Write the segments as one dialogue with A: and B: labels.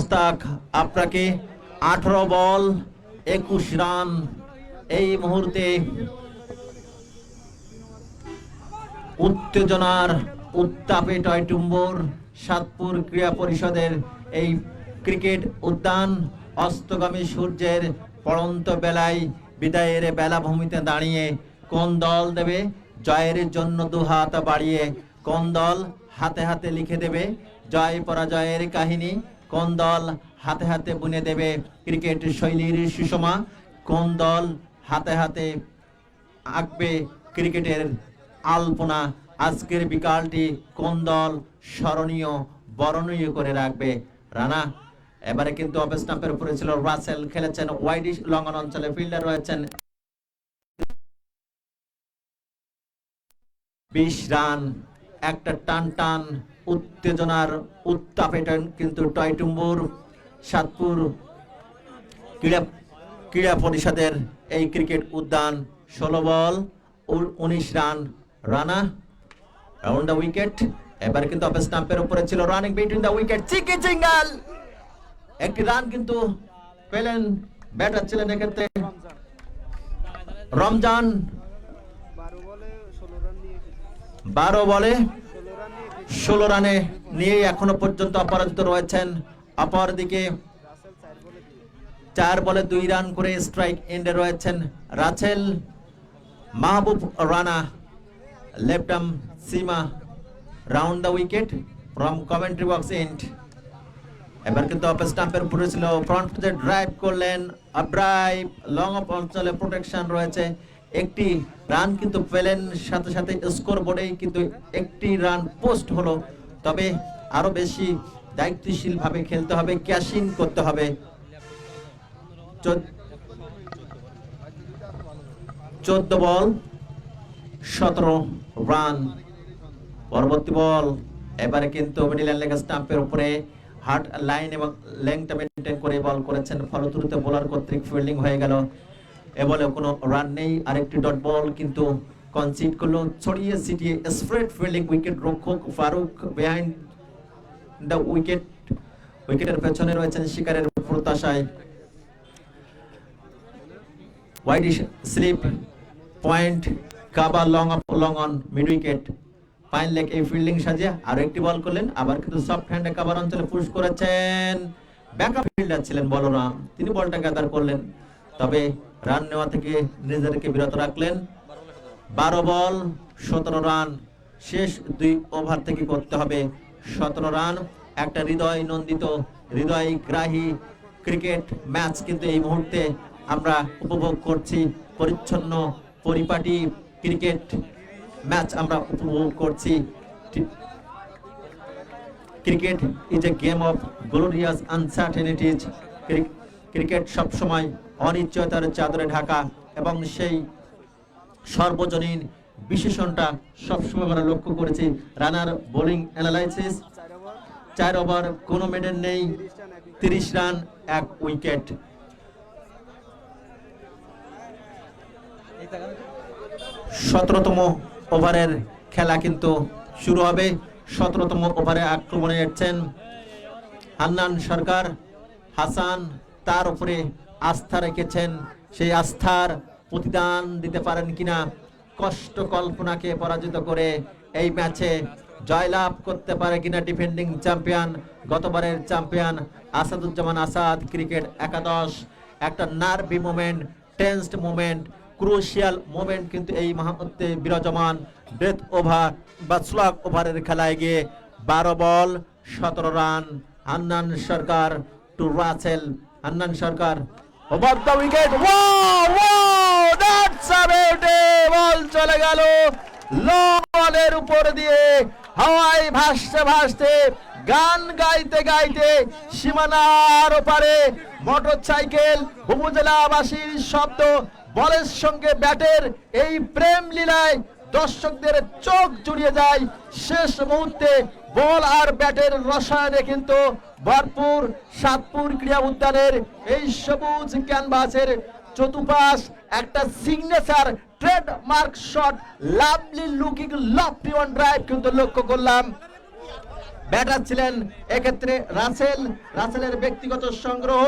A: মোস্তাক আপনাকে 18 বল 21 রান এই মুহূর্তে উত্তেজনার উত্তাপে টয়টুম্বর সাতপুর ক্রীড়া পরিষদের এই ক্রিকেট উদ্যান অস্তগামী সূর্যের পড়ন্ত বেলায় বিদায়ের বেলাভূমিতে দাঁড়িয়ে কোন দল দেবে জয়ের জন্য দুহাত বাড়িয়ে, কোন দল হাতে হাতে লিখে দেবে জয় পরাজয়ের কাহিনী, কোন দল হাতে হাতে বুনে দেবে ক্রিকেট শৈলীর সুষমা, কোন দল হাতে হাতে আঁকবে ক্রিকেটের আলপনা। আজকের বিকালটি কোন দল স্মরণীয় বরণীয় করে রাখবে। রানা এবারে কিন্তু অফ স্টাম্পের উপরে ছিল রাসেল, খেলেছেন ওয়াইড লঙ্ঘন অঞ্চলে, ফিল্ডার রয়েছেন 20 রান। একটা টান টান উত্তেজনার উত্তাপে কিন্তু টয়টুম্বুর সাতপুর ক্রীড়া পরিষদের এই ক্রিকেট উদ্যান 16 বল 19 run. Rana round the wicket. এবার কিন্তু অফ স্টাম্পের উপরে ছিল রানিং বিটুইন দ্য উইকেট, চিকি চিঙ্গাল একটি রান কিন্তু পেলেন, ব্যাটার ছিলেন এক্ষেত্রে রমজান। 12 বলে 16 রানে নিয়ে এখনো পর্যন্ত অপরাজিত রয়েছেন। অপরদিকে 4 বলে 2 রান করে স্ট্রাইক এন্ডে রয়েছেন Russell. Mahbub Rana, left arm seam, round the wicket from commentary box end. এবার কিন্তু অফ স্টাম্পের উপরে ছিল, ফ্রন্ট যে ড্রাইভ করলেন, ড্রাইভ লং অফ অঞ্চলে প্রোটেকশন রয়েছে, একটি রান কিন্তু পেলেন, সাথে সাথে স্কোর বোর্ডেই কিন্তু একটি রান পোস্ট হলো। তবে আরো বেশি দায়িত্বশীল ভাবে খেলতে হবে, ক্যাশিং করতে হবে। 14 বল 17 রান। পরবর্তী বল এবারে কিন্তু মিডল লেগ স্টাম্পের উপরে হার্ড লাইন এবং লেংথ মেইনটেইন করে বল করেছেন, ফলশ্রুতিতে বোলার কর্তৃক ফিল্ডিং হয়ে গেল। এ বলে কোনো রান নেই। আরেকটি ডট বল কিন্তু কনসিড করলো, ছড়িয়ে ছিটিয়ে স্প্রেড ফিল্ডিং। উইকেট রক্ষক ফারুক বিহাইন্ড দ্য উইকেট, উইকেটের পেছনে রয়েছেন শিকারের প্রত্যাশায়। Wide slip point cover long on mid wicket, fine leg এই ফিল্ডিং সাজিয়ে আরো একটি বল করলেন। আবার কিন্তু সফট হ্যান্ডে কাবার অঞ্চলে পুশ করেছেন, ব্যাকআপ ফিল্ডার ছিলেন বলরাম, তিনি বলটা গ্যাদার করলেন, তবে রান নেওয়া থেকে নিজেদেরকে বিরত রাখলেন। 12 বল 17 রান। শেষ 2 ওভার থেকে করতে হবে 17 রান। একটা হৃদয় নন্দিত, হৃদয় গ্রাহী ক্রিকেট ম্যাচ কিন্তু এই মুহূর্তে আমরা উপভোগ করছি। পরিচ্ছন্ন পরিপাটি ক্রিকেট ম্যাচ আমরা উপভোগ করছি। Cricket is a game of glorious uncertainties. Cricket সবসময় অনিশ্চয়তার চাদরে ঢাকা, এবং সেই সর্বজনীন বিশেষণটা সবসময় আমরা লক্ষ্য করেছি। রানার বোলিং অ্যানালাইসিস, 4 ওভার কোনো মেডেন নেই, 30 রান 1 উইকেট। 17তম ওভারের খেলা কিন্তু শুরু হবে। 17তম ওভারে আক্রমণে এসেছেন হান্নান সরকার। হাসান তার উপরে আস্থা রেখেছেন, সেই আস্থার প্রতিদান দিতে পারেন কিনা, কষ্ট কল্পনাকে পরাজিত করে এই ম্যাচে জয়লাভ করতে পারে কিনা ডিফেন্ডিং চ্যাম্পিয়ন, গতবারের চ্যাম্পিয়ন আসাদুজ্জামান আসাদ ক্রিকেট একাদশ। একটা nervy moment, tensed moment, crucial moment কিন্তু এই মুহূর্তে বিরাজমান। ডেথ ওভার বা স্লগ ওভারের খেলায় গিয়ে 12 ball 17 run. Hannan Sarkar to Russell. Hannan Sarkar over the wicket, that's a beauty, ball চলে গেল লং বলের উপর দিয়ে, হাওয়ায় ভাসতে ভাসতে, গান গাইতে গাইতে, সীমানার ওপারে মোটরসাইকেল, উপজেলাবাসীর শব্দ, বলের সঙ্গে ব্যাটের এই প্রেম লীলায় দর্শকদের চোখ জুড়িয়ে যায়। শেষ মুহূর্তে বল আর ব্যাটের রসায়নে কিন্তু ভরপুর সাতপুর ক্রীড়া উদ্যানের এই সবুজ ক্যানভাসের চতুর্পাশ একটা signature trademark shot, lovely looking lofty on drive কিন্তু লক্ষ্য করলাম। ব্যাটার ছিলেন এক্ষেত্রে রাসেলের ব্যক্তিগত সংগ্রহ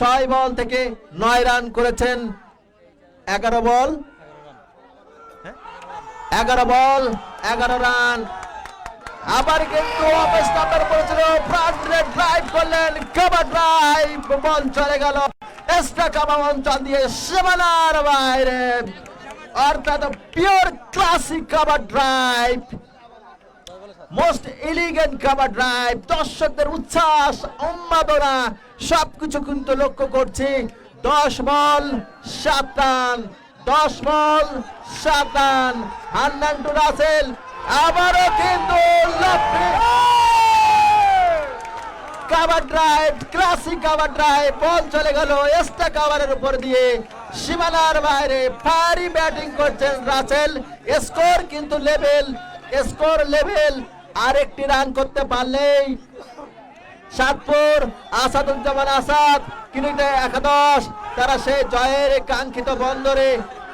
A: 6 বল থেকে 9 রান করেছেন। 11 বল 11 রান। আবার কিন্তু অফ স্টাম্পের উপরে ছিল, ফ্রন্টে ড্রাইভ করলেন, কভার ড্রাইভ, বল চলে গেল এক্সট্রা কভার অঞ্চল দিয়ে সীমানার বাইরে, অর্থাৎ pure classic cover drive, most elegant cover drive. দর্শকদের উচ্ছ্বাস, উন্মাদনা সবকিছু কিন্তু লক্ষ্য করছি। 10 ball 7 run, 10 ball 7 run. Hernando Russell আবারও কিন্তু cover drive, classic cover drive, ball চলে গেল এক্সট্রা কভারের উপর দিয়ে সীমানার বাইরে। ভারী ব্যাটিং করছেন রাসেল, স্কোর কিন্তু লেভেল। আরেকটি রান করতে পারলেই সাতপুর আসাদুজ্জামান আসাদ কিলোমিটার 11 তারা সেই জয়ের কাঙ্ক্ষিত বন্দরে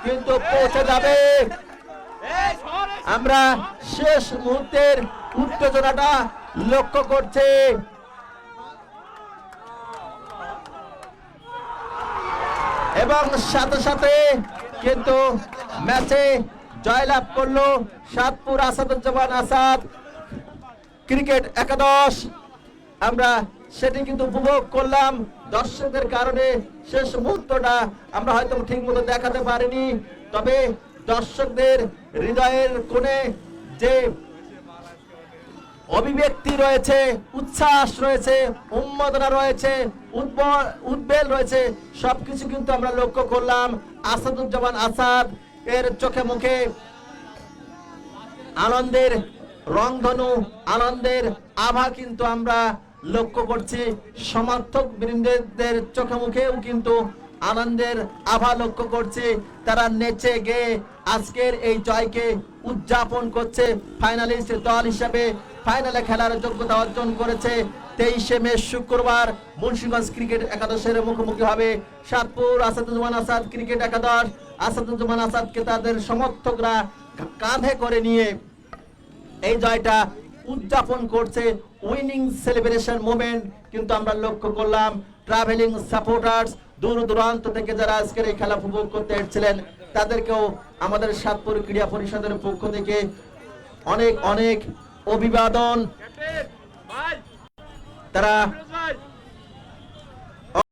A: কিন্তু পৌঁছে যাবে। আমরা শেষ মুহূর্তের উত্তেজনাটা লক্ষ্য করছি। এবং সাথে সাথে কিন্তু ম্যাচে জয়লাভ করলো সাতপুর আসাদুজ্জামান আসাদ ক্রিকেট 11। আমরা সেটি কিন্তু উপভোগ করলাম। দর্শকদের কারণে শেষ মুহূর্তটা আমরা হয়তো ঠিক মতো দেখাতে পারিনি, তবে দর্শকদের হৃদয়ের কোণে যে অভিব্যক্তি রয়েছে, উচ্ছ্বাস রয়েছে, উন্মাদনা রয়েছে, উদ্বেল রয়েছে, সবকিছু কিন্তু আমরা লক্ষ্য করলাম। আসাদুজ্জামান আসাদ এর চোখে মুখে আনন্দের রংধনু, আনন্দের আভা কিন্তু আমরা লক্ষ্য করছি। সমর্থক বৃন্দের চোখে মুখেও কিন্তু আনন্দের আভা লক্ষ্য করছি। তারা নেচে গেয়ে আজকের এই জয়কে উদযাপন করছে। ফাইনালিস্ট দল হিসেবে ফাইনালে খেলার যোগ্যতা অর্জন করেছে। 23 মে শুক্রবার মুন্সিগঞ্জ ক্রিকেট 11-এর মুখোমুখি হবে সাতপুর আসাদুজ্জামান আসাদ ক্রিকেট 11। আসাদুজ্জামান আসাদকে তাদের সমর্থকরা কাঁধে করে নিয়ে এই জয়টা উদযাপন করছে। উইনিং সেলিব্রেশন মোমেন্ট কিন্তু আমরা লক্ষ্য করলাম। ট্রাভেলিং সাপোর্টার্স দূর দূরান্ত থেকে যারা আজকের এই খেলা উপভোগ করতে এসেছিলেন তাদেরকেও আমাদের সাতপুর ক্রীড়া পরিষদের পক্ষ থেকে অনেক অভিবাদন। তারা